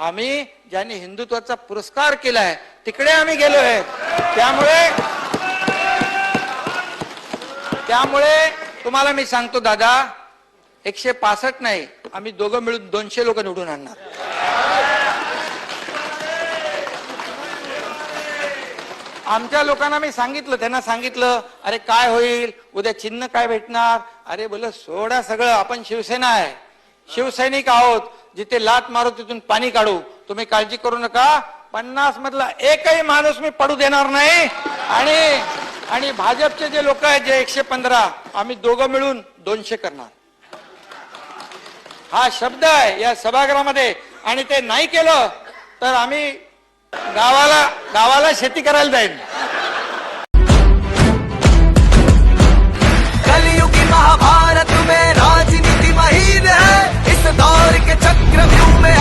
आम्ही ज्यांनी हिंदुत्वाचा पुरस्कार केलाय तिकडे आम्ही गेलोय। त्यामुळे तुम्हाला मी सांगतो दादा, 165 नाही, आम्ही दोघं मिळून 200 लोक निवडून आणणार। आमच्या लोकांना मी सांगितलं, त्यांना सांगितलं, अरे काय होईल उद्या, चिन्ह काय भेटणार? अरे बोल सोडा सगळं, आपण शिवसेना आहे, शिवसैनिक आहोत, जिथे लात मारू तिथून पाणी काढू, तुम्ही काळजी करू नका। 50 मधला एकही माणूस मी पडू देणार नाही। आणि भाजपचे जे लोक आहेत जे 115, आम्ही दोघं मिळून 200 करणार, हा शब्द आहे या सभागृहामध्ये। आणि ते नाही केलं तर आम्ही गावाला शेती करायला जाईल। कलयुगी महाभारत में राजनीति महीन है, इस दौर के चक्रव्यूह में